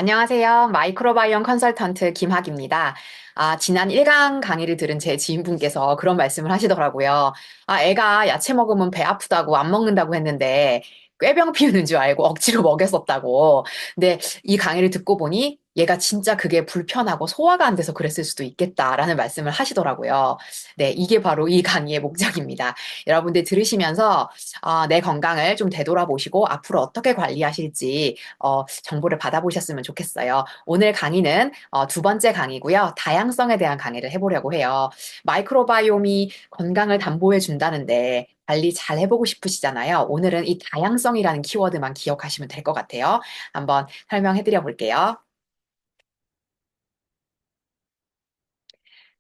안녕하세요. 마이크로바이옴 컨설턴트 김학입니다. 지난 1강 강의를 들은 제 지인분께서 그런 말씀을 하시더라고요. 애가 야채 먹으면 배 아프다고 안 먹는다고 했는데 꾀병 피우는 줄 알고 억지로 먹였었다고. 근데 이 강의를 듣고 보니 얘가 진짜 그게 불편하고 소화가 안 돼서 그랬을 수도 있겠다라는 말씀을 하시더라고요. 네, 이게 바로 이 강의의 목적입니다. 여러분들 들으시면서 내 건강을 좀 되돌아보시고 앞으로 어떻게 관리하실지 정보를 받아보셨으면 좋겠어요. 오늘 강의는 두 번째 강의고요. 다양성에 대한 강의를 해보려고 해요. 마이크로바이옴이 건강을 담보해 준다는데 관리 잘 해보고 싶으시잖아요. 오늘은 이 다양성이라는 키워드만 기억하시면 될 것 같아요. 한번 설명해 드려 볼게요.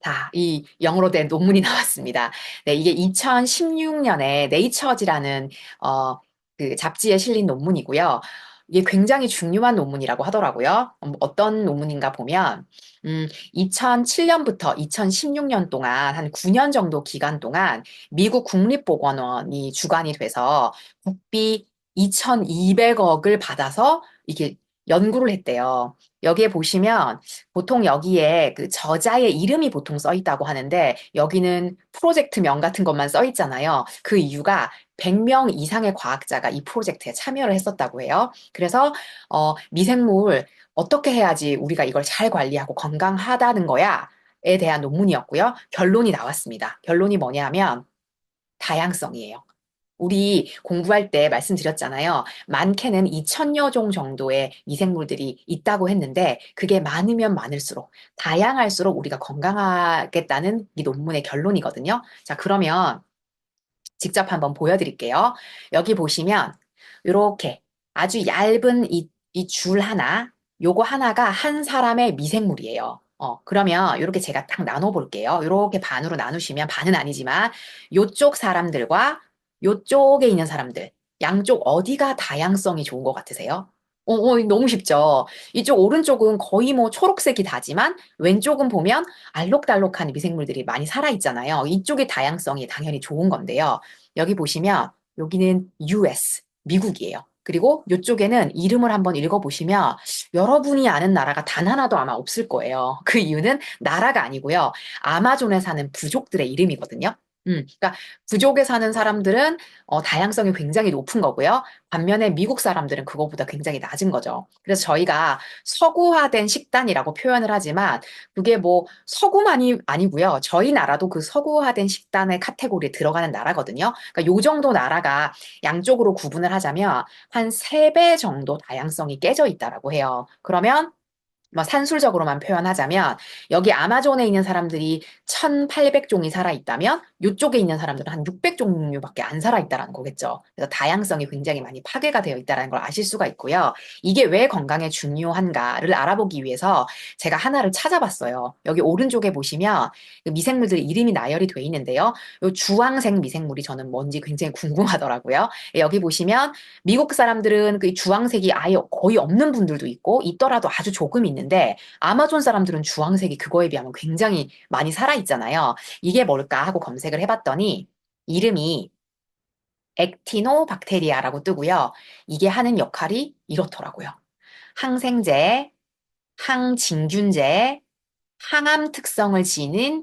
자, 이 영어로 된 논문이 나왔습니다. 네, 이게 2016년에 네이처지라는 그 잡지에 실린 논문이고요. 이게 굉장히 중요한 논문이라고 하더라고요. 어떤 논문인가 보면 2007년부터 2016년 동안 한 9년 정도 기간 동안 미국 국립보건원이 주관이 돼서 국비 2,200억을 받아서 이게 연구를 했대요. 여기에 보시면 보통 여기에 그 저자의 이름이 보통 써 있다고 하는데 여기는 프로젝트명 같은 것만 써 있잖아요. 그 이유가 100명 이상의 과학자가 이 프로젝트에 참여를 했었다고 해요. 그래서 미생물 어떻게 해야지 우리가 이걸 잘 관리하고 건강하다는 거야에 대한 논문이었고요. 결론이 나왔습니다. 결론이 뭐냐면 다양성이에요. 우리 공부할 때 말씀드렸잖아요. 많게는 2천여 종 정도의 미생물들이 있다고 했는데 그게 많으면 많을수록 다양할수록 우리가 건강하겠다는 이 논문의 결론이거든요. 자, 그러면 직접 한번 보여드릴게요. 여기 보시면 이렇게 아주 얇은 이 줄 하나, 요거 하나가 한 사람의 미생물이에요. 그러면 이렇게 제가 딱 나눠 볼게요. 이렇게 반으로 나누시면 반은 아니지만 요쪽 사람들과 요쪽에 있는 사람들, 양쪽 어디가 다양성이 좋은 것 같으세요? 너무 쉽죠. 이쪽 오른쪽은 거의 뭐 초록색이 다지만 왼쪽은 보면 알록달록한 미생물들이 많이 살아있잖아요. 이쪽의 다양성이 당연히 좋은 건데요. 여기 보시면 여기는 US, 미국이에요. 그리고 이쪽에는 이름을 한번 읽어보시면 여러분이 아는 나라가 단 하나도 아마 없을 거예요. 그 이유는 나라가 아니고요. 아마존에 사는 부족들의 이름이거든요. 그러니까 부족에 사는 사람들은 다양성이 굉장히 높은 거고요. 반면에 미국 사람들은 그거보다 굉장히 낮은 거죠. 그래서 저희가 서구화된 식단이라고 표현을 하지만 그게 뭐 서구만이 아니고요. 저희 나라도 그 서구화된 식단의 카테고리에 들어가는 나라거든요. 그러니까 요 정도 나라가 양쪽으로 구분을 하자면 한 3배 정도 다양성이 깨져 있다라고 해요. 그러면 뭐 산술적으로만 표현하자면 여기 아마존에 있는 사람들이 1,800종이 살아있다면 이쪽에 있는 사람들은 한 600종류밖에 안 살아있다라는 거겠죠. 그래서 다양성이 굉장히 많이 파괴가 되어 있다는 걸 아실 수가 있고요. 이게 왜 건강에 중요한가를 알아보기 위해서 제가 하나를 찾아봤어요. 여기 오른쪽에 보시면 그 미생물들 이름이 나열이 돼 있는데요. 이 주황색 미생물이 저는 뭔지 굉장히 궁금하더라고요. 여기 보시면 미국 사람들은 그 주황색이 아예 거의 없는 분들도 있고 있더라도 아주 조금 있는데 아마존 사람들은 주황색이 그거에 비하면 굉장히 많이 살아있잖아요. 이게 뭘까 하고 검색을 해봤더니 이름이 액티노박테리아라고 뜨고요. 이게 하는 역할이 이렇더라고요. 항생제, 항진균제, 항암 특성을 지닌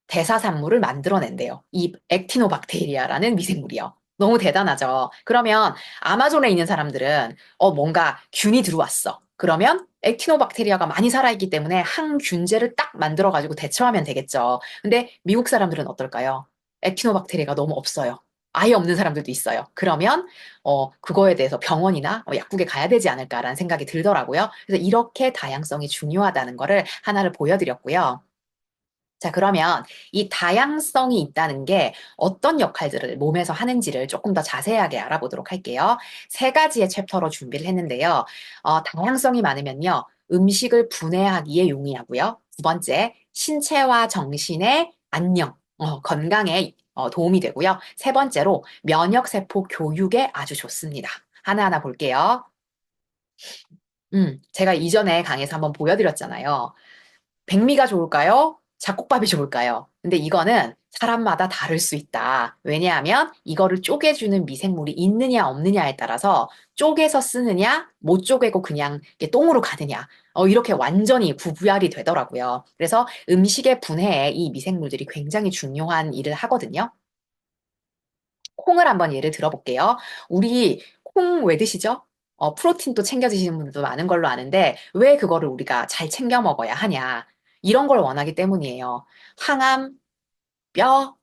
대사산물을 만들어낸대요. 이 액티노박테리아라는 미생물이요. 너무 대단하죠. 그러면 아마존에 있는 사람들은 뭔가 균이 들어왔어. 그러면 액티노박테리아가 많이 살아있기 때문에 항균제를 딱 만들어가지고 대처하면 되겠죠. 근데 미국 사람들은 어떨까요? 액티노박테리아가 너무 없어요. 아예 없는 사람들도 있어요. 그러면 그거에 대해서 병원이나 약국에 가야 되지 않을까라는 생각이 들더라고요. 그래서 이렇게 다양성이 중요하다는 거를 하나를 보여드렸고요. 자, 그러면 이 다양성이 있다는 게 어떤 역할들을 몸에서 하는지를 조금 더 자세하게 알아보도록 할게요. 3가지의 챕터로 준비를 했는데요. 다양성이 많으면요. 음식을 분해하기에 용이하고요. 두 번째, 신체와 정신의 안녕, 건강에 도움이 되고요. 세 번째로 면역세포 교육에 아주 좋습니다. 하나하나 볼게요. 제가 이전에 강의에서 한번 보여드렸잖아요. 백미가 좋을까요? 잡곡밥이 좋을까요? 근데 이거는 사람마다 다를 수 있다. 왜냐하면 이거를 쪼개주는 미생물이 있느냐 없느냐에 따라서 쪼개서 쓰느냐, 못 쪼개고 그냥 이게 똥으로 가느냐. 이렇게 완전히 구분할이 되더라고요. 그래서 음식의 분해에 이 미생물들이 굉장히 중요한 일을 하거든요. 콩을 한번 예를 들어볼게요. 우리 콩 왜 드시죠? 프로틴도 챙겨 드시는 분들도 많은 걸로 아는데 왜 그거를 우리가 잘 챙겨 먹어야 하냐? 이런 걸 원하기 때문이에요. 항암, 뼈,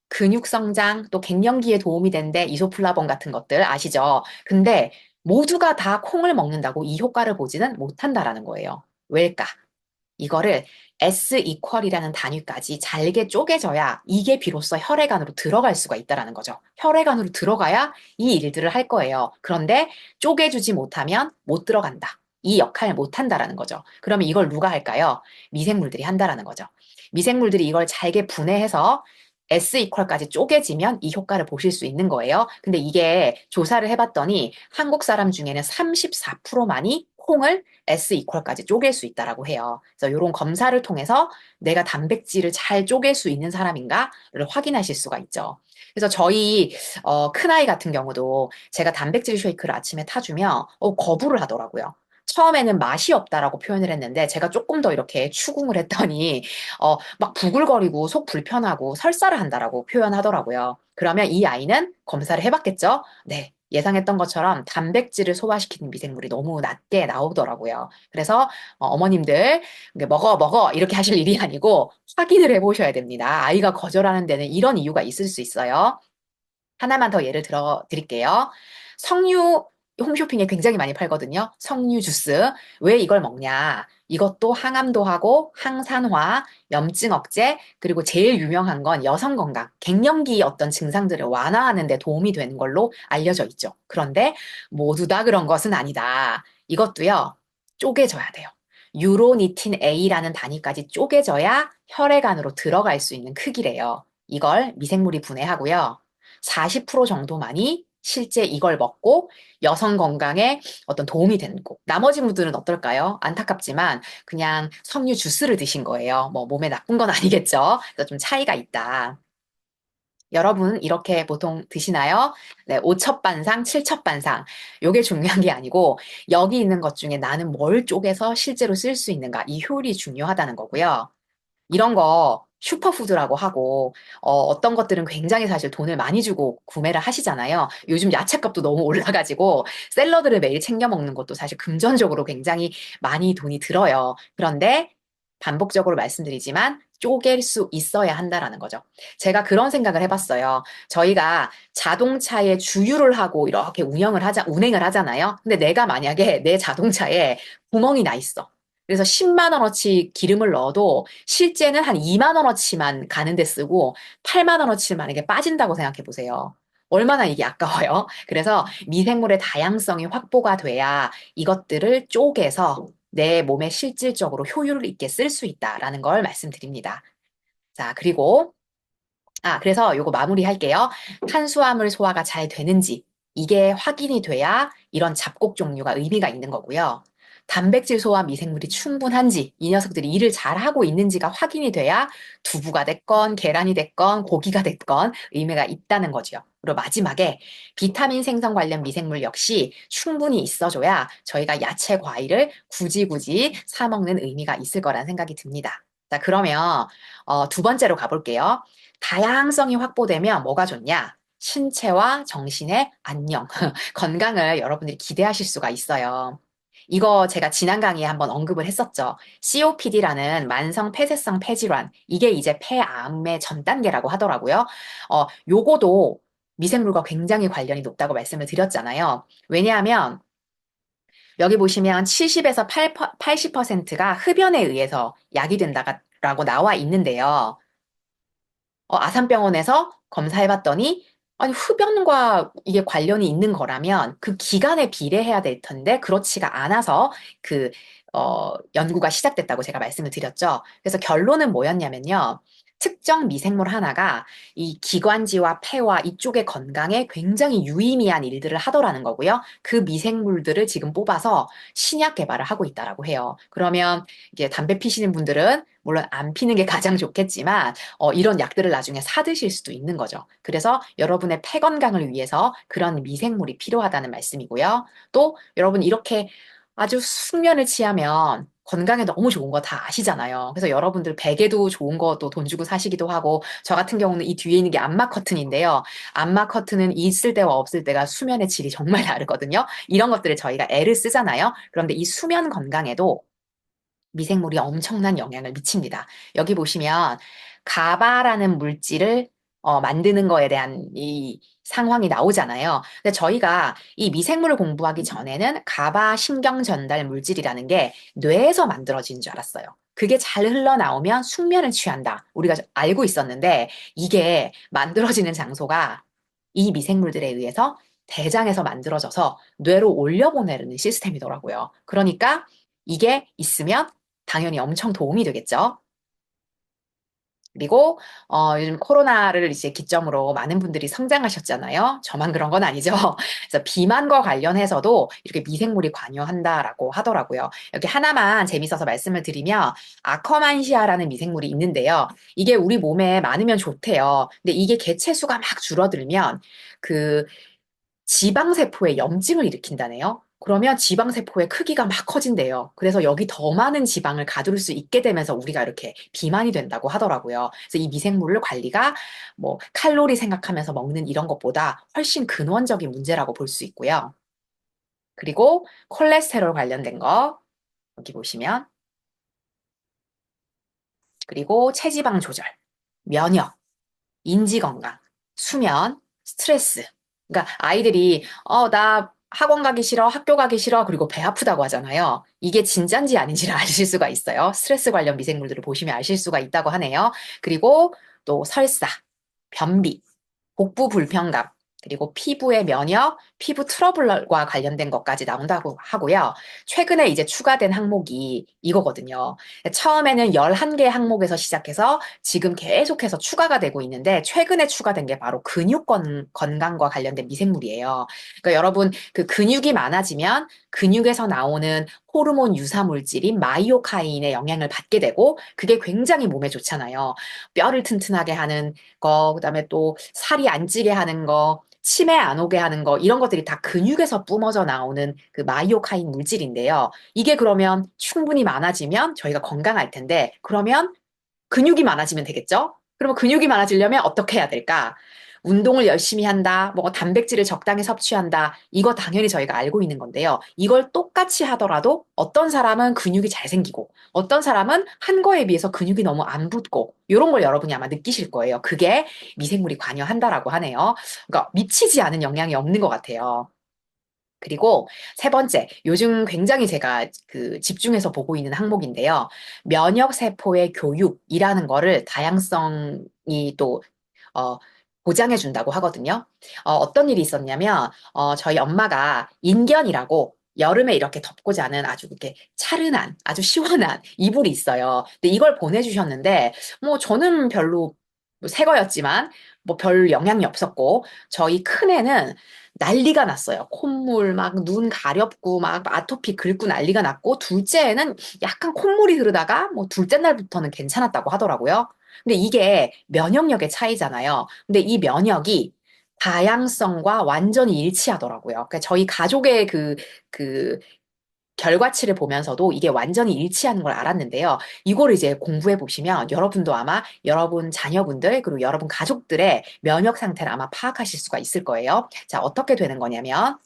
근육 성장, 또 갱년기에 도움이 된대 이소플라본 같은 것들 아시죠? 근데 모두가 다 콩을 먹는다고 이 효과를 보지는 못한다라는 거예요. 왜일까? 이거를 S 이퀄이라는 단위까지 잘게 쪼개져야 이게 비로소 혈액 안으로 들어갈 수가 있다라는 거죠. 혈액 안으로 들어가야 이 일들을 할 거예요. 그런데 쪼개주지 못하면 못 들어간다. 이 역할을 못 한다라는 거죠. 그러면 이걸 누가 할까요? 미생물들이 한다라는 거죠. 미생물들이 이걸 잘게 분해해서 S 이퀄까지 쪼개지면 이 효과를 보실 수 있는 거예요. 근데 이게 조사를 해봤더니 한국 사람 중에는 34%만이 콩을 S 이퀄까지 쪼갤 수 있다라고 해요. 그래서 이런 검사를 통해서 내가 단백질을 잘 쪼갤 수 있는 사람인가를 확인하실 수가 있죠. 그래서 저희 큰아이 같은 경우도 제가 단백질 쉐이크를 아침에 타주면 거부를 하더라고요. 처음에는 맛이 없다라고 표현을 했는데 제가 조금 더 이렇게 추궁을 했더니 막 부글거리고 속 불편하고 설사를 한다라고 표현하더라고요. 그러면 이 아이는 검사를 해봤겠죠? 네. 예상했던 것처럼 단백질을 소화시키는 미생물이 너무 낮게 나오더라고요. 그래서 어머님들 먹어 먹어 이렇게 하실 일이 아니고 확인을 해보셔야 됩니다. 아이가 거절하는 데는 이런 이유가 있을 수 있어요. 하나만 더 예를 들어 드릴게요. 석류 홈쇼핑에 굉장히 많이 팔거든요. 석류 주스. 왜 이걸 먹냐? 이것도 항암도 하고 항산화, 염증 억제, 그리고 제일 유명한 건 여성 건강, 갱년기 어떤 증상들을 완화하는 데 도움이 되는 걸로 알려져 있죠. 그런데 모두 다 그런 것은 아니다. 이것도요. 쪼개져야 돼요. 유로니틴 A라는 단위까지 쪼개져야 혈액 안으로 들어갈 수 있는 크기래요. 이걸 미생물이 분해하고요. 40% 정도만이 실제 이걸 먹고 여성 건강에 어떤 도움이 되는 거. 나머지 분들은 어떨까요? 안타깝지만 그냥 석류 주스를 드신 거예요. 뭐 몸에 나쁜 건 아니겠죠? 그래서 좀 차이가 있다. 여러분 이렇게 보통 드시나요? 네, 5첩 반상, 7첩 반상. 요게 중요한 게 아니고 여기 있는 것 중에 나는 뭘 쪼개서 실제로 쓸 수 있는가 이 효율이 중요하다는 거고요. 이런 거 슈퍼푸드라고 하고 어떤 것들은 굉장히 사실 돈을 많이 주고 구매를 하시잖아요. 요즘 야채값도 너무 올라가지고 샐러드를 매일 챙겨 먹는 것도 사실 금전적으로 굉장히 많이 돈이 들어요. 그런데 반복적으로 말씀드리지만 쪼갤 수 있어야 한다라는 거죠. 제가 그런 생각을 해봤어요. 저희가 자동차에 주유를 하고 이렇게 운행을 하잖아요. 근데 내가 만약에 내 자동차에 구멍이 나 있어. 그래서 10만 원어치 기름을 넣어도 실제는 한 2만 원어치만 가는데 쓰고 8만 원어치를 만약에 빠진다고 생각해 보세요. 얼마나 이게 아까워요. 그래서 미생물의 다양성이 확보가 돼야 이것들을 쪼개서 내 몸에 실질적으로 효율을 있게 쓸 수 있다라는 걸 말씀드립니다. 자, 그리고 그래서 요거 마무리할게요. 탄수화물 소화가 잘 되는지 이게 확인이 돼야 이런 잡곡 종류가 의미가 있는 거고요. 단백질 소화 미생물이 충분한지 이 녀석들이 일을 잘하고 있는지가 확인이 돼야 두부가 됐건 계란이 됐건 고기가 됐건 의미가 있다는 거죠. 그리고 마지막에 비타민 생성 관련 미생물 역시 충분히 있어줘야 저희가 야채 과일을 굳이 사 먹는 의미가 있을 거란 생각이 듭니다. 자, 그러면 두 번째로 가볼게요. 다양성이 확보되면 뭐가 좋냐? 신체와 정신의 안녕, 건강을 여러분들이 기대하실 수가 있어요. 이거 제가 지난 강의에 한번 언급을 했었죠. COPD라는 만성 폐쇄성 폐질환. 이게 이제 폐암의 전 단계라고 하더라고요. 요거도 미생물과 굉장히 관련이 높다고 말씀을 드렸잖아요. 왜냐하면 여기 보시면 70에서 80%가 흡연에 의해서 약이 된다고 나와 있는데요. 아산병원에서 검사해봤더니 아니 흡연과 이게 관련이 있는 거라면 그 기간에 비례해야 될 텐데 그렇지가 않아서 연구가 시작됐다고 제가 말씀을 드렸죠. 그래서 결론은 뭐였냐면요. 특정 미생물 하나가 이 기관지와 폐와 이쪽의 건강에 굉장히 유의미한 일들을 하더라는 거고요. 그 미생물들을 지금 뽑아서 신약 개발을 하고 있다라고 해요. 그러면 이게 담배 피시는 분들은 물론 안 피는 게 가장 좋겠지만 이런 약들을 나중에 사 드실 수도 있는 거죠. 그래서 여러분의 폐 건강을 위해서 그런 미생물이 필요하다는 말씀이고요. 또 여러분 이렇게 아주 숙면을 취하면 건강에 너무 좋은 거 다 아시잖아요. 그래서 여러분들 베개도 좋은 것도 돈 주고 사시기도 하고 저 같은 경우는 이 뒤에 있는 게 암막 커튼인데요. 암막 커튼은 있을 때와 없을 때가 수면의 질이 정말 다르거든요. 이런 것들을 저희가 애를 쓰잖아요. 그런데 이 수면 건강에도 미생물이 엄청난 영향을 미칩니다. 여기 보시면 가바라는 물질을 만드는 거에 대한 이 상황이 나오잖아요. 근데 저희가 이 미생물을 공부하기 전에는 가바 신경 전달 물질이라는 게 뇌에서 만들어진 줄 알았어요. 그게 잘 흘러나오면 숙면을 취한다. 우리가 알고 있었는데 이게 만들어지는 장소가 이 미생물들에 의해서 대장에서 만들어져서 뇌로 올려보내는 시스템이더라고요. 그러니까 이게 있으면 당연히 엄청 도움이 되겠죠. 그리고 요즘 코로나를 이제 기점으로 많은 분들이 성장하셨잖아요. 저만 그런 건 아니죠. 그래서 비만과 관련해서도 이렇게 미생물이 관여한다라고 하더라고요. 여기 하나만 재밌어서 말씀을 드리면 아커만시아라는 미생물이 있는데요. 이게 우리 몸에 많으면 좋대요. 근데 이게 개체수가 막 줄어들면 그 지방세포에 염증을 일으킨다네요. 그러면 지방세포의 크기가 막 커진대요. 그래서 여기 더 많은 지방을 가둘 수 있게 되면서 우리가 이렇게 비만이 된다고 하더라고요. 그래서 이 미생물을 관리가 뭐 칼로리 생각하면서 먹는 이런 것보다 훨씬 근원적인 문제라고 볼 수 있고요. 그리고 콜레스테롤 관련된 거 여기 보시면 그리고 체지방 조절, 면역, 인지 건강, 수면, 스트레스. 그러니까 아이들이 나 학원 가기 싫어, 학교 가기 싫어, 그리고 배 아프다고 하잖아요. 이게 진짠지 아닌지를 아실 수가 있어요. 스트레스 관련 미생물들을 보시면 아실 수가 있다고 하네요. 그리고 또 설사, 변비, 복부 불편감, 그리고 피부의 면역, 피부 트러블과 관련된 것까지 나온다고 하고요. 최근에 이제 추가된 항목이 이거거든요. 처음에는 11개 항목에서 시작해서 지금 계속해서 추가가 되고 있는데 최근에 추가된 게 바로 근육 건강과 관련된 미생물이에요. 그러니까 여러분 그 근육이 많아지면 근육에서 나오는 호르몬 유사 물질인 마이오카인의 영향을 받게 되고 그게 굉장히 몸에 좋잖아요. 뼈를 튼튼하게 하는 거, 그다음에 또 살이 안 찌게 하는 거, 치매 안 오게 하는 거, 이런 것들이 다 근육에서 뿜어져 나오는 그 마이오카인 물질인데요. 이게 그러면 충분히 많아지면 저희가 건강할 텐데, 그러면 근육이 많아지면 되겠죠? 그러면 근육이 많아지려면 어떻게 해야 될까? 운동을 열심히 한다, 뭐 단백질을 적당히 섭취한다. 이거 당연히 저희가 알고 있는 건데요. 이걸 똑같이 하더라도 어떤 사람은 근육이 잘 생기고 어떤 사람은 한 거에 비해서 근육이 너무 안 붙고 이런 걸 여러분이 아마 느끼실 거예요. 그게 미생물이 관여한다라고 하네요. 그러니까 미치지 않은 영향이 없는 것 같아요. 그리고 세 번째, 요즘 굉장히 제가 그 집중해서 보고 있는 항목인데요. 면역 세포의 교육이라는 거를 다양성이 또 어, 보장해 준다고 하거든요. 어떤 일이 있었냐면 저희 엄마가 인견이라고 여름에 이렇게 덥고 자는 아주 이렇게 차른한 아주 시원한 이불이 있어요. 근데 이걸 보내주셨는데 뭐 저는 별로 새 거였지만 뭐 별 영향이 없었고 저희 큰애는 난리가 났어요. 콧물 막 눈 가렵고 막 아토피 긁고 난리가 났고 둘째는 약간 콧물이 흐르다가 뭐 둘째 날부터는 괜찮았다고 하더라고요. 근데 이게 면역력의 차이잖아요. 근데 이 면역이 다양성과 완전히 일치하더라고요. 그러니까 저희 가족의 그 결과치를 보면서도 이게 완전히 일치하는 걸 알았는데요. 이거를 이제 공부해 보시면 여러분도 아마 여러분 자녀분들 그리고 여러분 가족들의 면역 상태를 아마 파악하실 수가 있을 거예요. 자, 어떻게 되는 거냐면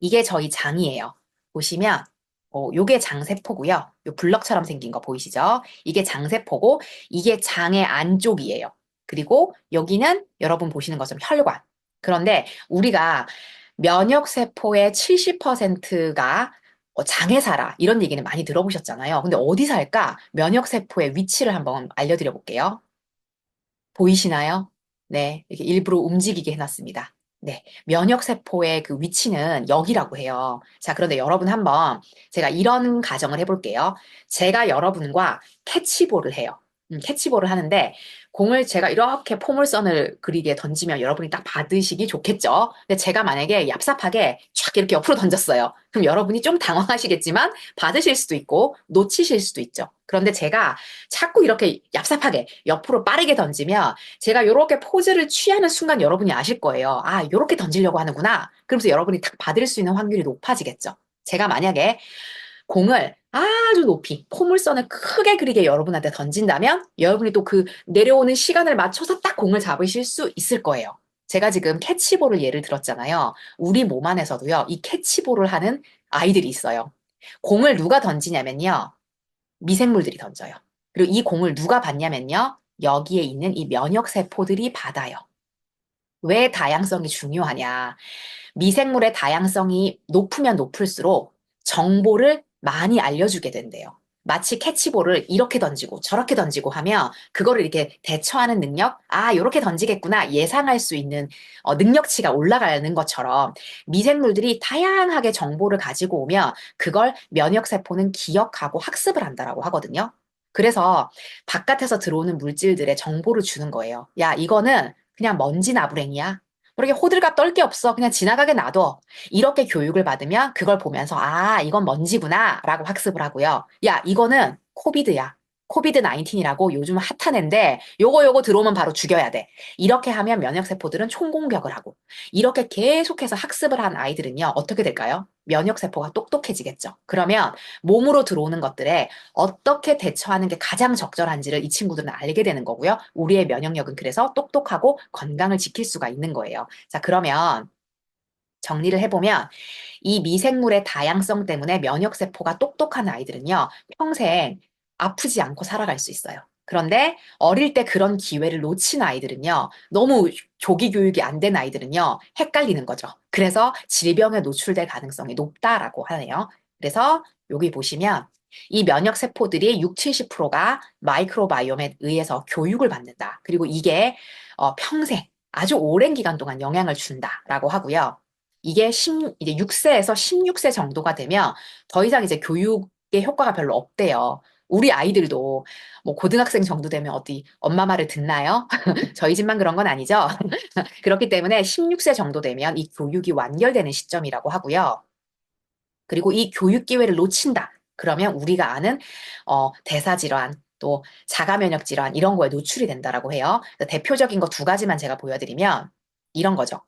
이게 저희 장이에요. 보시면 요게 장세포고요. 요 블럭처럼 생긴 거 보이시죠? 이게 장세포고 이게 장의 안쪽이에요. 그리고 여기는 여러분 보시는 것처럼 혈관. 그런데 우리가 면역 세포의 70%가 장에 살아. 이런 얘기는 많이 들어보셨잖아요. 근데 어디 살까? 면역 세포의 위치를 한번 알려드려 볼게요. 보이시나요? 네, 이렇게 일부러 움직이게 해놨습니다. 네, 면역세포의 그 위치는 여기라고 해요. 자, 그런데 여러분 한번 제가 이런 가정을 해볼게요. 제가 여러분과 캐치볼을 해요. 캐치볼을 하는데 공을 제가 이렇게 포물선을 그리게 던지면 여러분이 딱 받으시기 좋겠죠. 근데 제가 만약에 얍삽하게 촥 이렇게 옆으로 던졌어요. 그럼 여러분이 좀 당황하시겠지만 받으실 수도 있고 놓치실 수도 있죠. 그런데 제가 자꾸 이렇게 얍삽하게 옆으로 빠르게 던지면 제가 이렇게 포즈를 취하는 순간 여러분이 아실 거예요. 아, 이렇게 던지려고 하는구나. 그러면서 여러분이 딱 받을 수 있는 확률이 높아지겠죠. 제가 만약에 공을 아주 높이 포물선을 크게 그리게 여러분한테 던진다면 여러분이 또 그 내려오는 시간을 맞춰서 딱 공을 잡으실 수 있을 거예요. 제가 지금 캐치볼을 예를 들었잖아요. 우리 몸 안에서도요, 이 캐치볼을 하는 아이들이 있어요. 공을 누가 던지냐면요, 미생물들이 던져요. 그리고 이 공을 누가 받냐면요, 여기에 있는 이 면역세포들이 받아요. 왜 다양성이 중요하냐? 미생물의 다양성이 높으면 높을수록 정보를 많이 알려주게 된대요. 마치 캐치볼을 이렇게 던지고 저렇게 던지고 하면 그거를 이렇게 대처하는 능력, 아, 이렇게 던지겠구나 예상할 수 있는 능력치가 올라가는 것처럼 미생물들이 다양하게 정보를 가지고 오면 그걸 면역세포는 기억하고 학습을 한다라고 하거든요. 그래서 바깥에서 들어오는 물질들의 정보를 주는 거예요. 야, 이거는 그냥 먼지 나부랭이야. 그렇게 호들갑 떨 게 없어. 그냥 지나가게 놔둬. 이렇게 교육을 받으면 그걸 보면서 아, 이건 먼지구나 라고 학습을 하고요. 야, 이거는 코비드야. 코비드 19이라고 요즘 핫한 앤데 요거 들어오면 바로 죽여야 돼. 이렇게 하면 면역세포들은 총공격을 하고 이렇게 계속해서 학습을 한 아이들은요. 어떻게 될까요? 면역세포가 똑똑해지겠죠. 그러면 몸으로 들어오는 것들에 어떻게 대처하는 게 가장 적절한지를 이 친구들은 알게 되는 거고요. 우리의 면역력은 그래서 똑똑하고 건강을 지킬 수가 있는 거예요. 자, 그러면 정리를 해보면 이 미생물의 다양성 때문에 면역세포가 똑똑한 아이들은요, 평생 아프지 않고 살아갈 수 있어요. 그런데 어릴 때 그런 기회를 놓친 아이들은요, 너무 조기 교육이 안 된 아이들은요, 헷갈리는 거죠. 그래서 질병에 노출될 가능성이 높다라고 하네요. 그래서 여기 보시면 이 면역세포들이 6, 70%가 마이크로바이옴에 의해서 교육을 받는다. 그리고 이게 평생 아주 오랜 기간 동안 영향을 준다라고 하고요. 이게 이제 6세에서 16세 정도가 되면 더 이상 이제 교육의 효과가 별로 없대요. 우리 아이들도 뭐 고등학생 정도 되면 어디 엄마 말을 듣나요? 저희 집만 그런 건 아니죠. 그렇기 때문에 16세 정도 되면 이 교육이 완결되는 시점이라고 하고요. 그리고 이 교육 기회를 놓친다. 그러면 우리가 아는 대사질환, 또 자가면역 질환 이런 거에 노출이 된다라고 해요. 대표적인 거 두 가지만 제가 보여드리면 이런 거죠.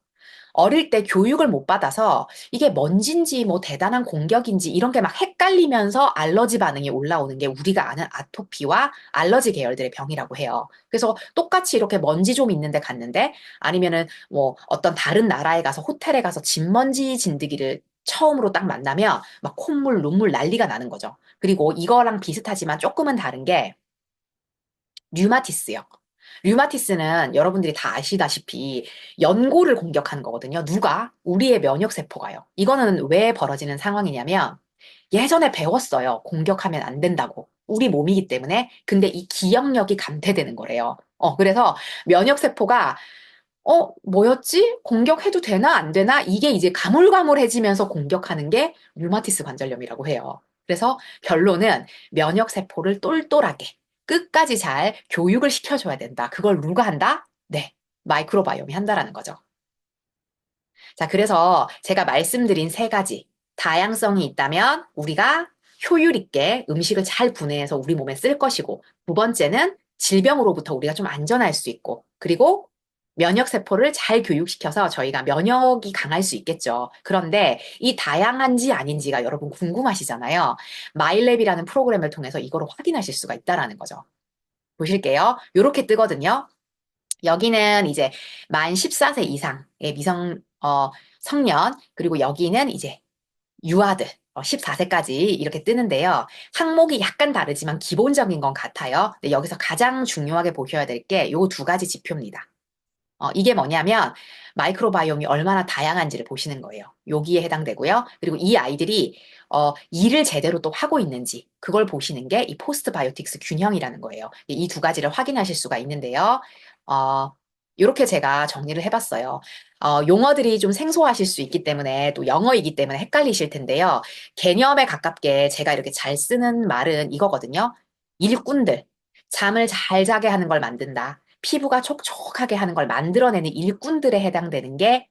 어릴 때 교육을 못 받아서 이게 먼지인지 뭐 대단한 공격인지 이런 게 막 헷갈리면서 알러지 반응이 올라오는 게 우리가 아는 아토피와 알러지 계열들의 병이라고 해요. 그래서 똑같이 이렇게 먼지 좀 있는데 갔는데 아니면은 뭐 어떤 다른 나라에 가서 호텔에 가서 진먼지 진드기를 처음으로 딱 만나면 막 콧물, 눈물 난리가 나는 거죠. 그리고 이거랑 비슷하지만 조금은 다른 게 류마티스요. 류마티스는 여러분들이 다 아시다시피 연골을 공격하는 거거든요. 누가? 우리의 면역세포가요. 이거는 왜 벌어지는 상황이냐면 예전에 배웠어요. 공격하면 안 된다고. 우리 몸이기 때문에. 근데 이 기억력이 감퇴되는 거래요. 그래서 면역세포가 뭐였지? 공격해도 되나 안 되나? 이게 이제 가물가물해지면서 공격하는 게 류마티스 관절염이라고 해요. 그래서 결론은 면역세포를 똘똘하게 끝까지 잘 교육을 시켜줘야 된다. 그걸 누가 한다? 네. 마이크로바이옴이 한다라는 거죠. 자, 그래서 제가 말씀드린 세 가지. 다양성이 있다면 우리가 효율 있게 음식을 잘 분해해서 우리 몸에 쓸 것이고, 두 번째는 질병으로부터 우리가 좀 안전할 수 있고, 그리고 면역세포를 잘 교육시켜서 저희가 면역이 강할 수 있겠죠. 그런데 이 다양한지 아닌지가 여러분 궁금하시잖아요. 마일랩이라는 프로그램을 통해서 이거를 확인하실 수가 있다라는 거죠. 보실게요. 요렇게 뜨거든요. 여기는 이제 만 14세 이상의 성년, 그리고 여기는 이제 유아들, 14세까지 이렇게 뜨는데요. 항목이 약간 다르지만 기본적인 건 같아요. 근데 여기서 가장 중요하게 보셔야 될 게 요 두 가지 지표입니다. 이게 뭐냐면 마이크로바이옴이 얼마나 다양한지를 보시는 거예요. 여기에 해당되고요. 그리고 이 아이들이 일을 제대로 또 하고 있는지 그걸 보시는 게 이 포스트바이오틱스 균형이라는 거예요. 이 두 가지를 확인하실 수가 있는데요. 이렇게 제가 정리를 해봤어요. 용어들이 좀 생소하실 수 있기 때문에 또 영어이기 때문에 헷갈리실 텐데요. 개념에 가깝게 제가 이렇게 잘 쓰는 말은 이거거든요. 일꾼들, 잠을 잘 자게 하는 걸 만든다. 피부가 촉촉하게 하는 걸 만들어내는 일꾼들에 해당되는 게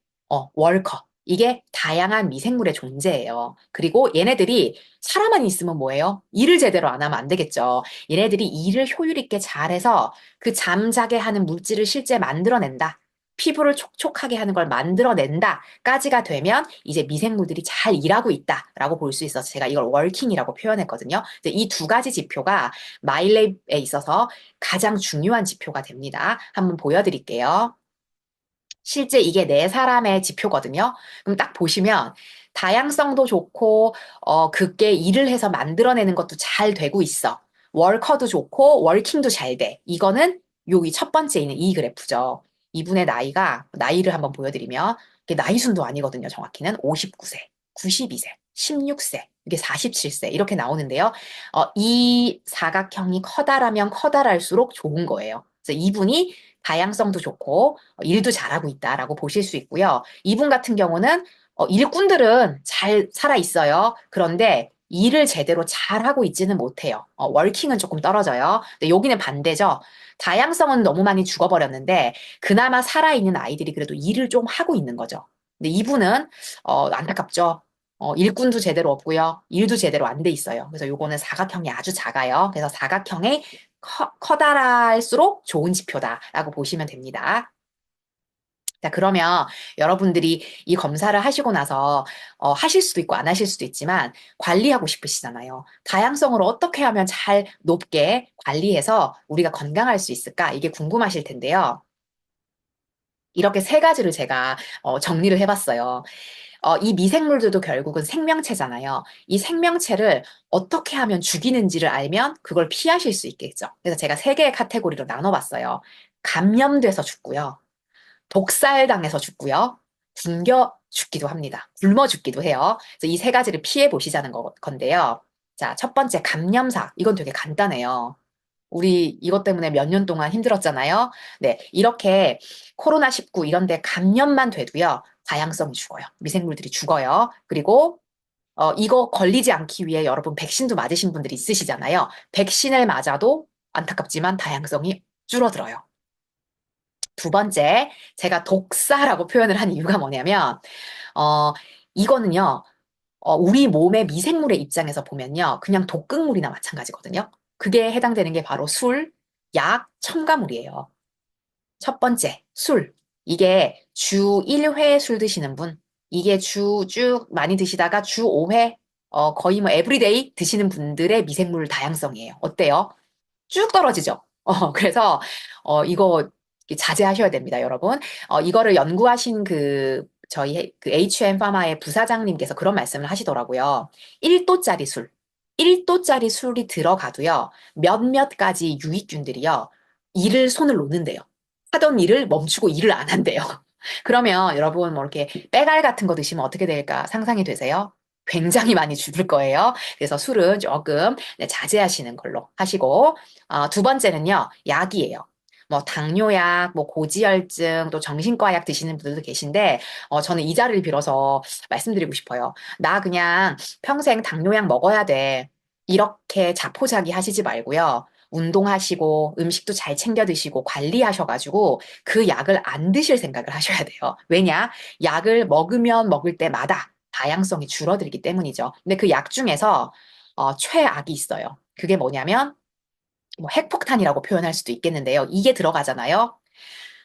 월커. 이게 다양한 미생물의 존재예요. 그리고 얘네들이 사람만 있으면 뭐예요? 일을 제대로 안 하면 안 되겠죠. 얘네들이 일을 효율 있게 잘해서 그 잠자게 하는 물질을 실제 만들어낸다. 피부를 촉촉하게 하는 걸 만들어낸다까지가 되면 이제 미생물들이 잘 일하고 있다라고 볼 수 있어서 제가 이걸 월킹이라고 표현했거든요. 이 두 가지 지표가 마일랩에 있어서 가장 중요한 지표가 됩니다. 한번 보여드릴게요. 실제 이게 네 사람의 지표거든요. 그럼 딱 보시면 다양성도 좋고 그게 일을 해서 만들어내는 것도 잘 되고 있어. 월커도 좋고 월킹도 잘 돼. 이거는 여기 첫 번째 있는 이 그래프죠. 이분의 나이를 한번 보여드리면 이게 나이순도 아니거든요. 정확히는 59세, 92세, 16세, 이게 47세 이렇게 나오는데요. 이 사각형이 커다라면 커다랄수록 좋은 거예요. 그래서 이분이 다양성도 좋고 일도 잘하고 있다라고 보실 수 있고요. 이분 같은 경우는 일꾼들은 잘 살아 있어요. 그런데 일을 제대로 잘하고 있지는 못해요. 월킹은 조금 떨어져요. 근데 여기는 반대죠. 다양성은 너무 많이 죽어버렸는데 그나마 살아있는 아이들이 그래도 일을 좀 하고 있는 거죠. 근데 이분은 안타깝죠. 일꾼도 제대로 없고요. 일도 제대로 안 돼 있어요. 그래서 요거는 사각형이 아주 작아요. 그래서 사각형의 커다랄수록 좋은 지표다라고 보시면 됩니다. 자, 그러면 여러분들이 이 검사를 하시고 나서 하실 수도 있고 안 하실 수도 있지만 관리하고 싶으시잖아요. 다양성을 어떻게 하면 잘 높게 관리해서 우리가 건강할 수 있을까? 이게 궁금하실 텐데요. 이렇게 세 가지를 제가 정리를 해봤어요. 이 미생물들도 결국은 생명체잖아요. 이 생명체를 어떻게 하면 죽이는지를 알면 그걸 피하실 수 있겠죠. 그래서 제가 세 개의 카테고리로 나눠봤어요. 감염돼서 죽고요. 독살당해서 죽고요. 굶겨 죽기도 합니다. 굶어 죽기도 해요. 그래서 이 세 가지를 피해 보시자는 건데요. 자, 첫 번째 감염사. 이건 되게 간단해요. 우리 이것 때문에 몇 년 동안 힘들었잖아요. 네, 이렇게 코로나19 이런 데 감염만 돼도요. 다양성이 죽어요. 미생물들이 죽어요. 그리고 이거 걸리지 않기 위해 여러분 백신도 맞으신 분들이 있으시잖아요. 백신을 맞아도 안타깝지만 다양성이 줄어들어요. 두 번째, 제가 독사라고 표현을 한 이유가 뭐냐면, 어, 이거는요, 우리 몸의 미생물의 입장에서 보면요, 그냥 독극물이나 마찬가지거든요. 그게 해당되는 게 바로 술, 약, 첨가물이에요. 첫 번째, 술. 이게 주 1회 술 드시는 분, 이게 주 쭉 많이 드시다가 주 5회, 거의 뭐 에브리데이 드시는 분들의 미생물 다양성이에요. 어때요? 쭉 떨어지죠. 그래서, 이거 자제하셔야 됩니다, 여러분. 이거를 연구하신 저희 그 HM 파마의 부사장님께서 그런 말씀을 하시더라고요. 1도짜리 술. 1도짜리 술이 들어가도요, 몇몇 가지 유익균들이요, 손을 놓는데요. 하던 일을 멈추고 일을 안 한대요. 그러면 여러분 뭐 이렇게 빼갈 같은 거 드시면 어떻게 될까 상상이 되세요? 굉장히 많이 죽을 거예요. 그래서 술은 조금 네, 자제하시는 걸로 하시고, 두 번째는요, 약이에요. 뭐 당뇨약, 뭐 고지혈증, 또 정신과 약 드시는 분들도 계신데, 저는 이 자리를 빌어서 말씀드리고 싶어요. 나 그냥 평생 당뇨약 먹어야 돼. 이렇게 자포자기 하시지 말고요. 운동하시고 음식도 잘 챙겨 드시고 관리하셔가지고 그 약을 안 드실 생각을 하셔야 돼요. 왜냐? 약을 먹으면 먹을 때마다 다양성이 줄어들기 때문이죠. 근데 그 약 중에서 최악이 있어요. 그게 뭐냐면 뭐 핵폭탄이라고 표현할 수도 있겠는데요. 이게 들어가잖아요.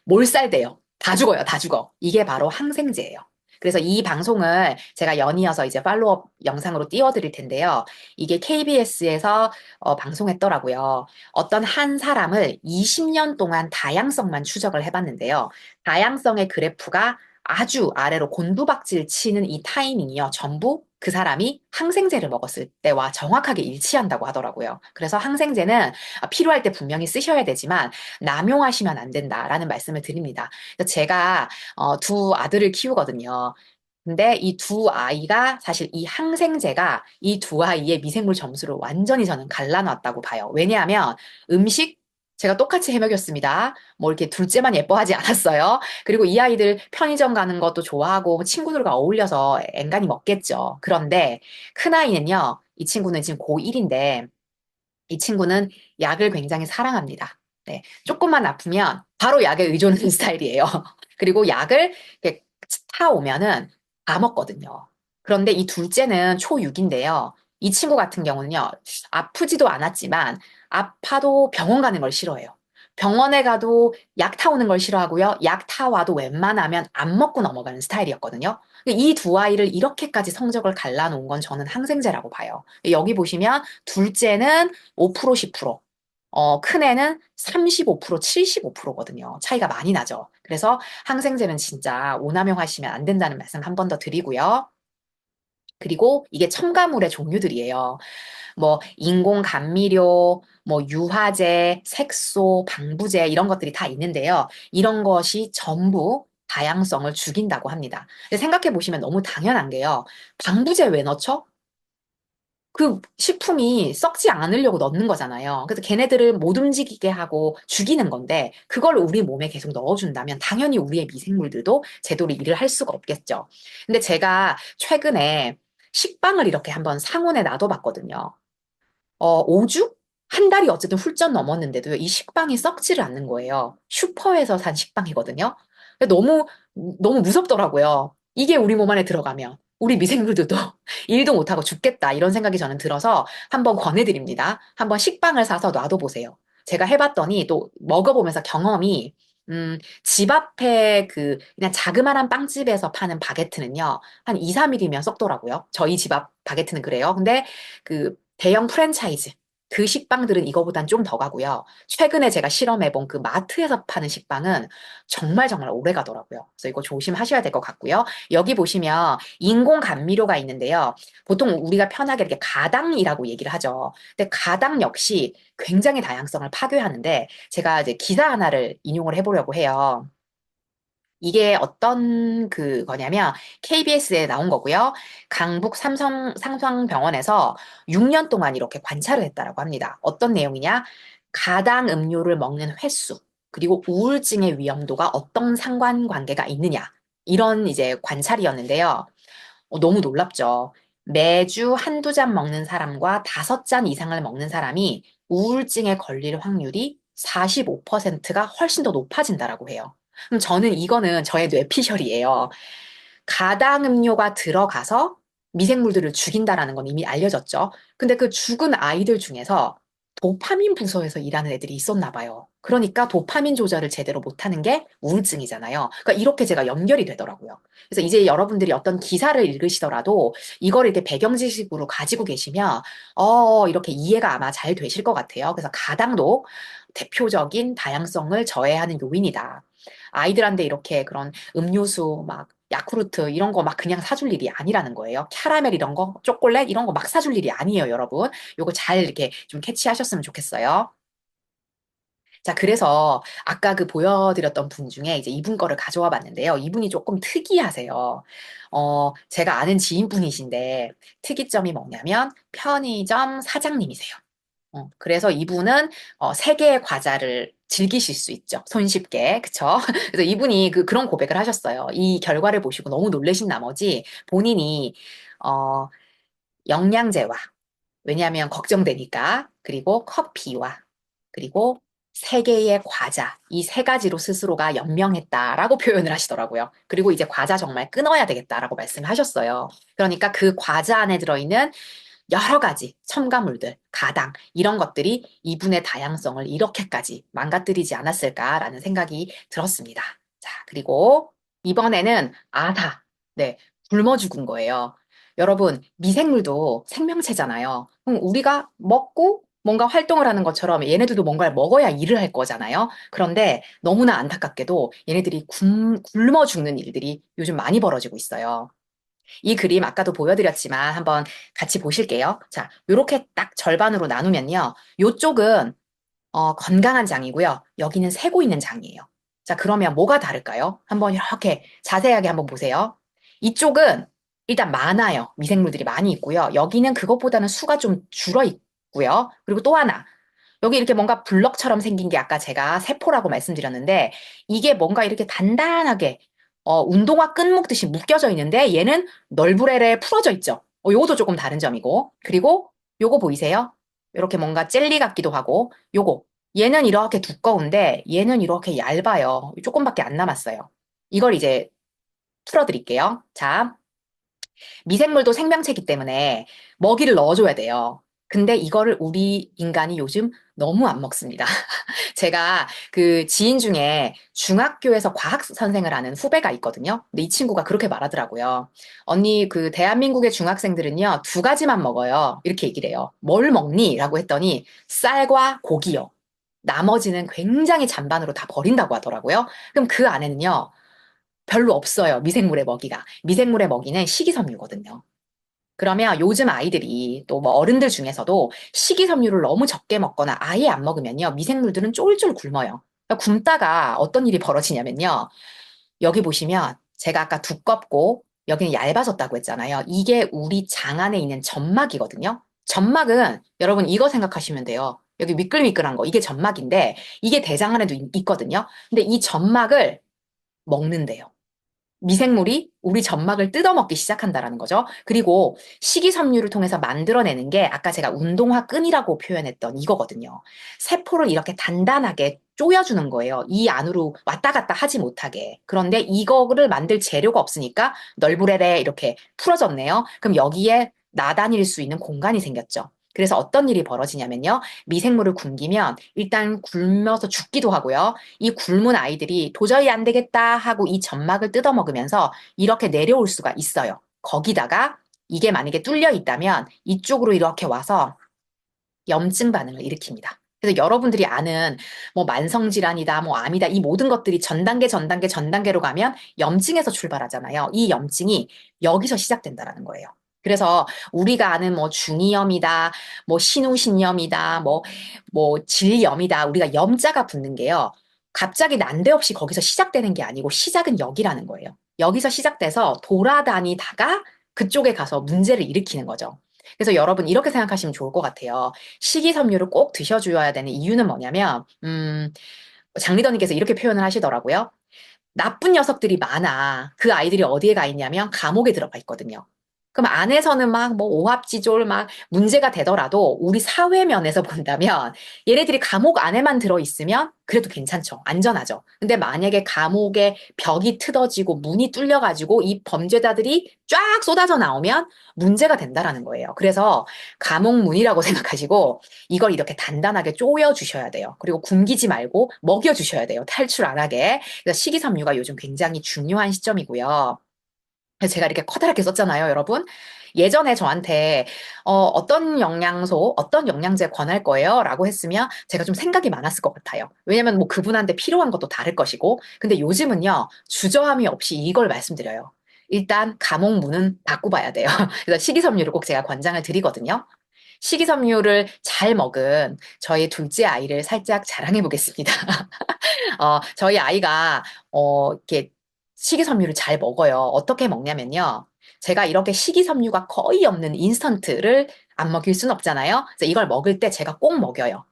몰살돼요. 다 죽어요. 다 죽어. 이게 바로 항생제예요. 그래서 이 방송을 제가 연이어서 이제 팔로업 영상으로 띄워드릴 텐데요. 이게 KBS에서 방송했더라고요. 어떤 한 사람을 20년 동안 다양성만 추적을 해봤는데요. 다양성의 그래프가 아주 아래로 곤두박질 치는 이 타이밍이요. 전부 그 사람이 항생제를 먹었을 때와 정확하게 일치한다고 하더라고요. 그래서 항생제는 필요할 때 분명히 쓰셔야 되지만 남용하시면 안 된다라는 말씀을 드립니다. 그래서 제가 두 아들을 키우거든요. 근데 이 두 아이가 사실 이 항생제가 이 두 아이의 미생물 점수를 완전히 저는 갈라놨다고 봐요. 왜냐하면 음식 제가 똑같이 해 먹였습니다. 뭐 이렇게 둘째만 예뻐하지 않았어요. 그리고 이 아이들 편의점 가는 것도 좋아하고 친구들과 어울려서 엔간히 먹겠죠. 그런데 큰아이는요, 이 친구는 지금 고1인데 이 친구는 약을 굉장히 사랑합니다. 네, 조금만 아프면 바로 약에 의존하는 스타일이에요. 그리고 약을 이렇게 타오면은 다 먹거든요. 그런데 이 둘째는 초6인데요. 이 친구 같은 경우는요, 아프지도 않았지만 아파도 병원 가는 걸 싫어해요. 병원에 가도 약 타오는 걸 싫어하고요. 약 타와도 웬만하면 안 먹고 넘어가는 스타일이었거든요. 이 두 아이를 이렇게까지 성적을 갈라놓은 건 저는 항생제라고 봐요. 여기 보시면 둘째는 5% 10%, 큰애는 35% 75%거든요. 차이가 많이 나죠. 그래서 항생제는 진짜 오남용하시면 안 된다는 말씀 한 번 더 드리고요. 그리고 이게 첨가물의 종류들이에요. 뭐 인공 감미료, 뭐 유화제, 색소, 방부제 이런 것들이 다 있는데요. 이런 것이 전부 다양성을 죽인다고 합니다. 근데 생각해 보시면 너무 당연한 게요. 방부제 왜 넣죠? 그 식품이 썩지 않으려고 넣는 거잖아요. 그래서 걔네들을 못 움직이게 하고 죽이는 건데, 그걸 우리 몸에 계속 넣어준다면 당연히 우리의 미생물들도 제대로 일을 할 수가 없겠죠. 근데 제가 최근에 식빵을 이렇게 한번 상온에 놔둬봤거든요. 5주? 한 달이 어쨌든 훌쩍 넘었는데도요, 이 식빵이 썩지를 않는 거예요. 슈퍼에서 산 식빵이거든요. 근데 너무 무섭더라고요. 이게 우리 몸 안에 들어가면. 우리 미생물들도 일도 못하고 죽겠다. 이런 생각이 저는 들어서 한번 권해드립니다. 한번 식빵을 사서 놔둬보세요. 제가 해봤더니 또 먹어보면서 경험이, 집 앞에 그냥 자그마한 빵집에서 파는 바게트는요, 한 2, 3일이면 썩더라고요. 저희 집 앞 바게트는 그래요. 근데 대형 프랜차이즈, 그 식빵들은 이거보단 좀 더 가고요. 최근에 제가 실험해본 그 마트에서 파는 식빵은 정말 정말 오래 가더라고요. 그래서 이거 조심하셔야 될 것 같고요. 여기 보시면 인공 감미료가 있는데요. 보통 우리가 편하게 이렇게 가당이라고 얘기를 하죠. 근데 가당 역시 굉장히 다양성을 파괴하는데 제가 이제 기사 하나를 인용을 해보려고 해요. 이게 어떤 그거냐면 KBS에 나온 거고요. 강북 삼성병원에서 6년 동안 이렇게 관찰을 했다라고 합니다. 어떤 내용이냐? 가당 음료를 먹는 횟수, 그리고 우울증의 위험도가 어떤 상관관계가 있느냐. 이런 이제 관찰이었는데요. 너무 놀랍죠. 매주 한두 잔 먹는 사람과 5잔 이상을 먹는 사람이 우울증에 걸릴 확률이 45%가 훨씬 더 높아진다라고 해요. 그럼 저는 이거는 저의 뇌피셜이에요. 가당 음료가 들어가서 미생물들을 죽인다라는 건 이미 알려졌죠. 근데 그 죽은 아이들 중에서 도파민 부서에서 일하는 애들이 있었나 봐요. 그러니까 도파민 조절을 제대로 못하는 게 우울증이잖아요. 그러니까 이렇게 제가 연결이 되더라고요. 그래서 이제 여러분들이 어떤 기사를 읽으시더라도 이걸 이렇게 배경 지식으로 가지고 계시면 이렇게 이해가 아마 잘 되실 것 같아요. 그래서 가당도 대표적인 다양성을 저해하는 요인이다. 아이들한테 이렇게 그런 음료수 막 야쿠르트 이런 거 막 그냥 사줄 일이 아니라는 거예요. 캐러멜 이런 거, 초콜릿 이런 거 막 사줄 일이 아니에요, 여러분. 요거 잘 이렇게 좀 캐치하셨으면 좋겠어요. 자, 그래서 아까 그 보여드렸던 분 중에 이제 이분 거를 가져와 봤는데요. 이분이 조금 특이하세요. 제가 아는 지인분이신데 특이점이 뭐냐면 편의점 사장님이세요. 그래서 이분은 세 개의 과자를 즐기실 수 있죠. 손쉽게. 그쵸? 그래서 이분이 그런 고백을 하셨어요. 이 결과를 보시고 너무 놀라신 나머지 본인이, 어, 영양제와, 왜냐하면 걱정되니까, 그리고 커피와, 그리고 세 개의 과자, 이 세 가지로 스스로가 연명했다라고 표현을 하시더라고요. 그리고 이제 과자 정말 끊어야 되겠다라고 말씀을 하셨어요. 그러니까 그 과자 안에 들어있는 여러 가지 첨가물들, 가당, 이런 것들이 이분의 다양성을 이렇게까지 망가뜨리지 않았을까라는 생각이 들었습니다. 자, 그리고 이번에는 아사. 네, 굶어 죽은 거예요. 여러분, 미생물도 생명체잖아요. 그럼 우리가 먹고 뭔가 활동을 하는 것처럼 얘네들도 뭔가를 먹어야 일을 할 거잖아요. 그런데 너무나 안타깝게도 얘네들이 굶어 죽는 일들이 요즘 많이 벌어지고 있어요. 이 그림 아까도 보여드렸지만 한번 같이 보실게요. 자, 요렇게 딱 절반으로 나누면요. 요쪽은 건강한 장이고요. 여기는 새고 있는 장이에요. 자, 그러면 뭐가 다를까요? 한번 이렇게 자세하게 한번 보세요. 이쪽은 일단 많아요. 미생물들이 많이 있고요. 여기는 그것보다는 수가 좀 줄어 있고요. 그리고 또 하나. 여기 이렇게 뭔가 블럭처럼 생긴 게 아까 제가 세포라고 말씀드렸는데 이게 뭔가 이렇게 단단하게 운동화 끈 묶듯이 묶여져 있는데 얘는 널브레레 풀어져 있죠. 요것도 조금 다른 점이고. 그리고 요거 보이세요? 이렇게 뭔가 젤리 같기도 하고, 요거. 얘는 이렇게 두꺼운데 얘는 이렇게 얇아요. 조금밖에 안 남았어요. 이걸 이제 풀어드릴게요. 자, 미생물도 생명체이기 때문에 먹이를 넣어줘야 돼요. 근데 이거를 우리 인간이 요즘 너무 안 먹습니다. 제가 그 지인 중에 중학교에서 과학 선생을 하는 후배가 있거든요. 근데 이 친구가 그렇게 말하더라고요. 언니, 그 대한민국의 중학생들은요, 두 가지만 먹어요. 이렇게 얘기를 해요. 뭘 먹니? 라고 했더니 쌀과 고기요. 나머지는 굉장히 잔반으로 다 버린다고 하더라고요. 그럼 그 안에는요, 별로 없어요. 미생물의 먹이가. 미생물의 먹이는 식이섬유거든요. 그러면 요즘 아이들이 또 뭐 어른들 중에서도 식이섬유를 너무 적게 먹거나 아예 안 먹으면요. 미생물들은 쫄쫄 굶어요. 그러니까 굶다가 어떤 일이 벌어지냐면요. 여기 보시면 제가 아까 두껍고 여기는 얇아졌다고 했잖아요. 이게 우리 장 안에 있는 점막이거든요. 점막은 여러분 이거 생각하시면 돼요. 여기 미끌미끌한 거 이게 점막인데 이게 대장 안에도 있거든요. 근데 이 점막을 먹는데요. 미생물이 우리 점막을 뜯어먹기 시작한다라는 거죠. 그리고 식이섬유를 통해서 만들어내는 게 아까 제가 운동화 끈이라고 표현했던 이거거든요. 세포를 이렇게 단단하게 조여주는 거예요. 이 안으로 왔다 갔다 하지 못하게. 그런데 이거를 만들 재료가 없으니까 널브레레 이렇게 풀어졌네요. 그럼 여기에 나다닐 수 있는 공간이 생겼죠. 그래서 어떤 일이 벌어지냐면요. 미생물을 굶기면 일단 굶어서 죽기도 하고요. 이 굶은 아이들이 도저히 안 되겠다 하고 이 점막을 뜯어먹으면서 이렇게 내려올 수가 있어요. 거기다가 이게 만약에 뚫려 있다면 이쪽으로 이렇게 와서 염증 반응을 일으킵니다. 그래서 여러분들이 아는 뭐 만성질환이다, 뭐 암이다, 이 모든 것들이 전단계로 가면 염증에서 출발하잖아요. 이 염증이 여기서 시작된다라는 거예요. 그래서 우리가 아는 뭐 중이염이다, 뭐 신우신염이다, 뭐 질염이다, 우리가 염자가 붙는 게요. 갑자기 난데없이 거기서 시작되는 게 아니고 시작은 여기라는 거예요. 여기서 시작돼서 돌아다니다가 그쪽에 가서 문제를 일으키는 거죠. 그래서 여러분 이렇게 생각하시면 좋을 것 같아요. 식이섬유를 꼭 드셔줘야 되는 이유는 뭐냐면, 장리더님께서 이렇게 표현을 하시더라고요. 나쁜 녀석들이 많아. 그 아이들이 어디에 가 있냐면 감옥에 들어가 있거든요. 그럼 안에서는 막 뭐 오합지졸 막 문제가 되더라도 우리 사회면에서 본다면 얘네들이 감옥 안에만 들어 있으면 그래도 괜찮죠. 안전하죠. 근데 만약에 감옥에 벽이 트어지고 문이 뚫려가지고 이 범죄자들이 쫙 쏟아져 나오면 문제가 된다라는 거예요. 그래서 감옥 문이라고 생각하시고 이걸 이렇게 단단하게 쪼여 주셔야 돼요. 그리고 굶기지 말고 먹여 주셔야 돼요. 탈출 안 하게. 그래서 식이섬유가 요즘 굉장히 중요한 시점이고요. 그래서 제가 이렇게 커다랗게 썼잖아요, 여러분. 예전에 저한테 어떤 영양소, 어떤 영양제 권할 거예요? 라고 했으면 제가 좀 생각이 많았을 것 같아요. 왜냐면 뭐 그분한테 필요한 것도 다를 것이고. 근데 요즘은요, 주저함이 없이 이걸 말씀드려요. 일단 감옥문은 닫고 봐야 돼요. 그래서 식이섬유를 꼭 제가 권장을 드리거든요. 식이섬유를 잘 먹은 저희 둘째 아이를 살짝 자랑해 보겠습니다. 저희 아이가, 이렇게 식이섬유를 잘 먹어요. 어떻게 먹냐면요. 제가 이렇게 식이섬유가 거의 없는 인스턴트를 안 먹일 순 없잖아요. 그래서 이걸 먹을 때 제가 꼭 먹여요.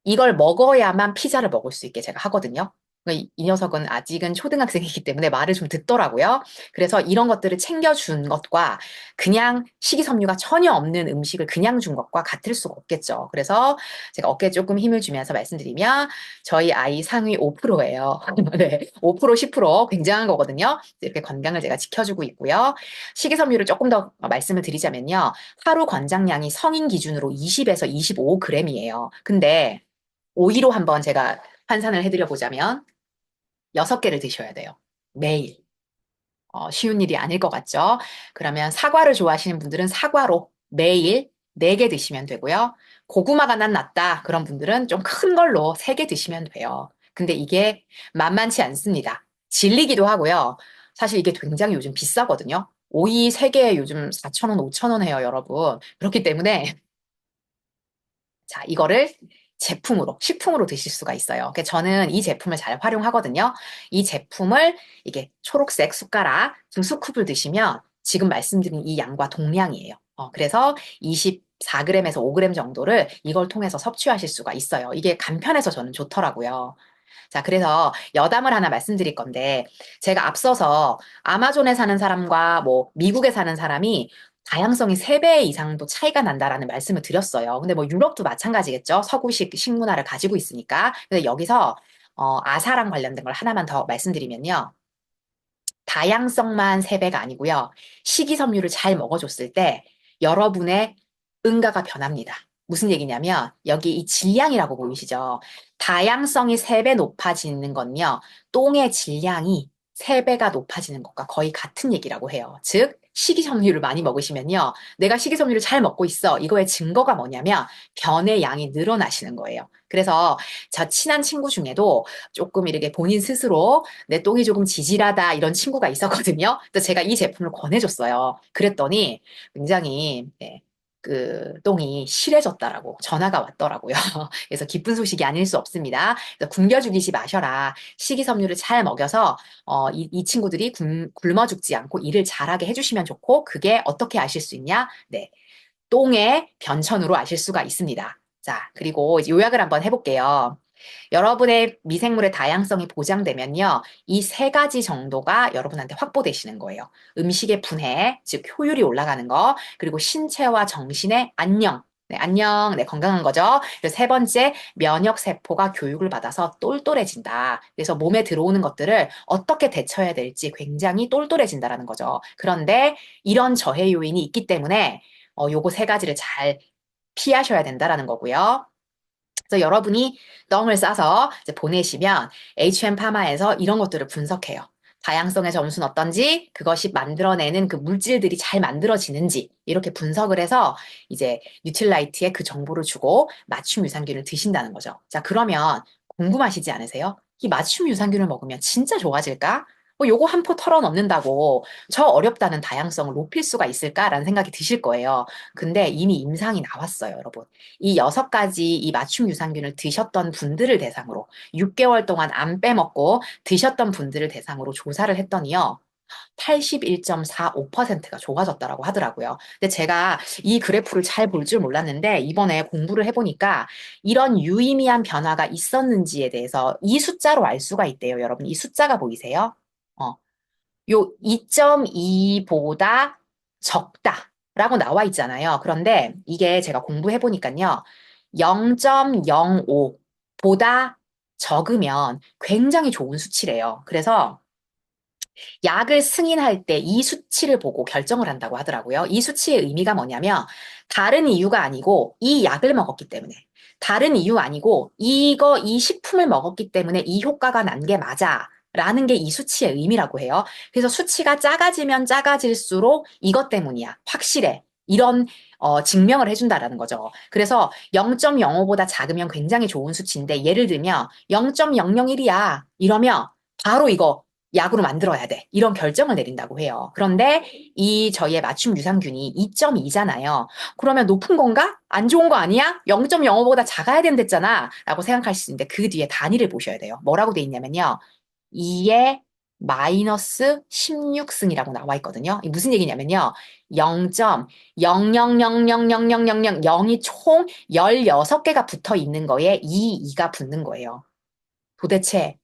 이걸 먹어야만 피자를 먹을 수 있게 제가 하거든요. 이 녀석은 아직은 초등학생이기 때문에 말을 좀 듣더라고요. 그래서 이런 것들을 챙겨준 것과 그냥 식이섬유가 전혀 없는 음식을 그냥 준 것과 같을 수가 없겠죠. 그래서 제가 어깨에 조금 힘을 주면서 말씀드리면 저희 아이 상위 5%예요. 네, 5% 10% 굉장한 거거든요. 이렇게 건강을 제가 지켜주고 있고요. 식이섬유를 조금 더 말씀을 드리자면요. 하루 권장량이 성인 기준으로 20에서 25g이에요. 근데 오이로 한번 제가 환산을 해드려 보자면 6개를 드셔야 돼요. 매일. 쉬운 일이 아닐 것 같죠? 그러면 사과를 좋아하시는 분들은 사과로 매일 4개 드시면 되고요. 고구마가 난 낫다. 그런 분들은 좀 큰 걸로 3개 드시면 돼요. 근데 이게 만만치 않습니다. 질리기도 하고요. 사실 이게 굉장히 요즘 비싸거든요. 오이 3개에 요즘 4,000원, 5,000원 해요, 여러분. 그렇기 때문에 자, 이거를 제품으로, 식품으로 드실 수가 있어요. 그래서 저는 이 제품을 잘 활용하거든요. 이 제품을 이게 초록색 숟가락 2스쿱을 드시면 지금 말씀드린 이 양과 동량이에요. 그래서 24g에서 5g 정도를 이걸 통해서 섭취하실 수가 있어요. 이게 간편해서 저는 좋더라고요. 자, 그래서 여담을 하나 말씀드릴 건데, 제가 앞서서 아마존에 사는 사람과 뭐 미국에 사는 사람이 다양성이 3배 이상도 차이가 난다라는 말씀을 드렸어요. 근데 뭐 유럽도 마찬가지겠죠. 서구식 식문화를 가지고 있으니까. 근데 여기서 아사랑 관련된 걸 하나만 더 말씀드리면요. 다양성만 3배가 아니고요. 식이섬유를 잘 먹어줬을 때 여러분의 응가가 변합니다. 무슨 얘기냐면 여기 이 질량이라고 보이시죠? 다양성이 3배 높아지는 건요. 똥의 질량이 3배가 높아지는 것과 거의 같은 얘기라고 해요. 즉 식이섬유를 많이 먹으시면요. 내가 식이섬유를 잘 먹고 있어. 이거의 증거가 뭐냐면 변의 양이 늘어나시는 거예요. 그래서 저 친한 친구 중에도 조금 이렇게 본인 스스로 내 똥이 조금 지질하다 이런 친구가 있었거든요. 그래서 제가 이 제품을 권해줬어요. 그랬더니 굉장히 그 똥이 실해졌다라고 전화가 왔더라고요. 그래서 기쁜 소식이 아닐 수 없습니다. 그래서 굶겨 죽이지 마셔라. 식이섬유를 잘 먹여서 이 친구들이 굶어 죽지 않고 일을 잘하게 해주시면 좋고 그게 어떻게 아실 수 있냐? 네, 똥의 변천으로 아실 수가 있습니다. 자, 그리고 이제 요약을 한번 해볼게요. 여러분의 미생물의 다양성이 보장되면요. 이 3가지 정도가 여러분한테 확보되시는 거예요. 음식의 분해, 즉 효율이 올라가는 거, 그리고 신체와 정신의 안녕. 네, 안녕, 네, 건강한 거죠. 그리고 3번째, 면역세포가 교육을 받아서 똘똘해진다. 그래서 몸에 들어오는 것들을 어떻게 대처해야 될지 굉장히 똘똘해진다라는 거죠. 그런데 이런 저해 요인이 있기 때문에 요거 3가지를 잘 피하셔야 된다라는 거고요. 그래서 여러분이 똥을 싸서 이제 보내시면 HM파마에서 이런 것들을 분석해요. 다양성의 점수는 어떤지, 그것이 만들어내는 그 물질들이 잘 만들어지는지 이렇게 분석을 해서 이제 뉴틸라이트에 그 정보를 주고 맞춤 유산균을 드신다는 거죠. 자, 그러면 궁금하시지 않으세요? 이 맞춤 유산균을 먹으면 진짜 좋아질까? 요거 한 포 털어 넣는다고 저 어렵다는 다양성을 높일 수가 있을까라는 생각이 드실 거예요. 근데 이미 임상이 나왔어요, 여러분. 이 6가지 이 맞춤 유산균을 드셨던 분들을 대상으로 6개월 동안 안 빼먹고 드셨던 분들을 대상으로 조사를 했더니요. 81.45%가 좋아졌다라고 하더라고요. 근데 제가 이 그래프를 잘 볼 줄 몰랐는데 이번에 공부를 해보니까 이런 유의미한 변화가 있었는지에 대해서 이 숫자로 알 수가 있대요. 여러분, 이 숫자가 보이세요? 어, 요 2.2보다 적다라고 나와 있잖아요. 그런데 이게 제가 공부해 보니까요. 0.05보다 적으면 굉장히 좋은 수치래요. 그래서 약을 승인할 때 이 수치를 보고 결정을 한다고 하더라고요. 이 수치의 의미가 뭐냐면 다른 이유가 아니고 이 약을 먹었기 때문에 다른 이유 아니고 이 식품을 먹었기 때문에 이 효과가 난 게 맞아. 라는 게 이 수치의 의미라고 해요. 그래서 수치가 작아지면 작아질수록 이것 때문이야. 확실해. 이런 증명을 해준다라는 거죠. 그래서 0.05보다 작으면 굉장히 좋은 수치인데 예를 들면 0.001이야. 이러면 바로 이거 약으로 만들어야 돼. 이런 결정을 내린다고 해요. 그런데 이 저희의 맞춤 유산균이 2.2잖아요. 그러면 높은 건가? 안 좋은 거 아니야? 0.05보다 작아야 된댔잖아. 라고 생각할 수 있는데 그 뒤에 단위를 보셔야 돼요. 뭐라고 돼 있냐면요. 2의 마이너스 16승이라고 나와 있거든요. 이게 무슨 얘기냐면요. 0.0000000000이 총 16개가 붙어 있는 거에 2가 붙는 거예요. 도대체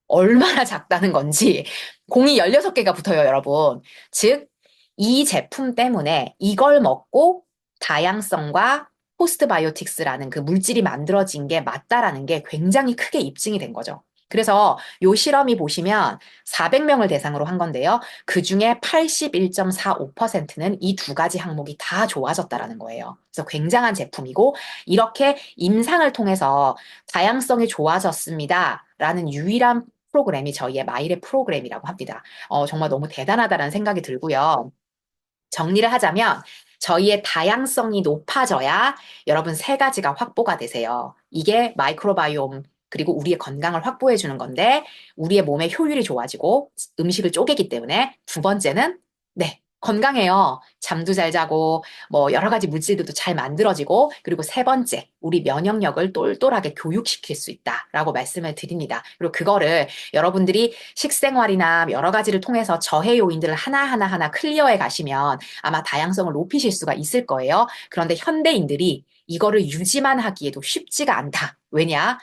얼마나 작다는 건지 공이 16개가 붙어요, 여러분. 즉, 이 제품 때문에 이걸 먹고 다양성과 포스트바이오틱스라는 그 물질이 만들어진 게 맞다라는 게 굉장히 크게 입증이 된 거죠. 그래서 요 실험이 보시면 400명을 대상으로 한 건데요. 그 중에 81.45%는 이 2가지 항목이 다 좋아졌다라는 거예요. 그래서 굉장한 제품이고 이렇게 임상을 통해서 다양성이 좋아졌습니다. 라는 유일한 프로그램이 저희의 마이랩 프로그램이라고 합니다. 정말 너무 대단하다는 생각이 들고요. 정리를 하자면 저희의 다양성이 높아져야 여러분 3가지가 확보가 되세요. 이게 마이크로바이옴 그리고 우리의 건강을 확보해 주는 건데 우리의 몸의 효율이 좋아지고 음식을 쪼개기 때문에 2번째는 네, 건강해요. 잠도 잘 자고 뭐 여러 가지 물질들도 잘 만들어지고 그리고 3번째 우리 면역력을 똘똘하게 교육시킬 수 있다라고 말씀을 드립니다. 그리고 그거를 여러분들이 식생활이나 여러 가지를 통해서 저해 요인들을 하나하나 클리어해 가시면 아마 다양성을 높이실 수가 있을 거예요. 그런데 현대인들이 이거를 유지만 하기에도 쉽지가 않다. 왜냐?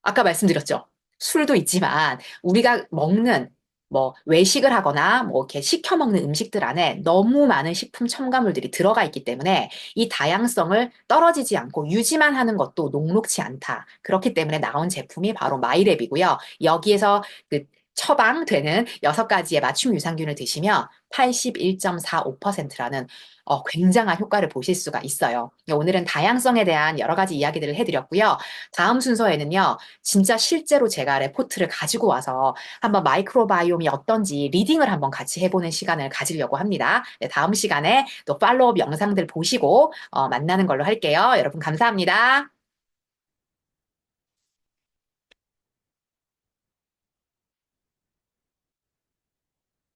아까 말씀드렸죠. 술도 있지만 우리가 먹는 뭐 외식을 하거나 뭐 이렇게 시켜 먹는 음식들 안에 너무 많은 식품 첨가물들이 들어가 있기 때문에 이 다양성을 떨어지지 않고 유지만 하는 것도 녹록치 않다. 그렇기 때문에 나온 제품이 바로 마이랩이고요. 여기에서 그 처방되는 6가지의 맞춤 유산균을 드시면 81.45%라는 굉장한 효과를 보실 수가 있어요. 오늘은 다양성에 대한 여러 가지 이야기들을 해드렸고요. 다음 순서에는요, 진짜 실제로 제가 레포트를 가지고 와서 한번 마이크로바이옴이 어떤지 리딩을 한번 같이 해보는 시간을 가지려고 합니다. 네, 다음 시간에 또 팔로업 영상들 보시고 만나는 걸로 할게요. 여러분 감사합니다.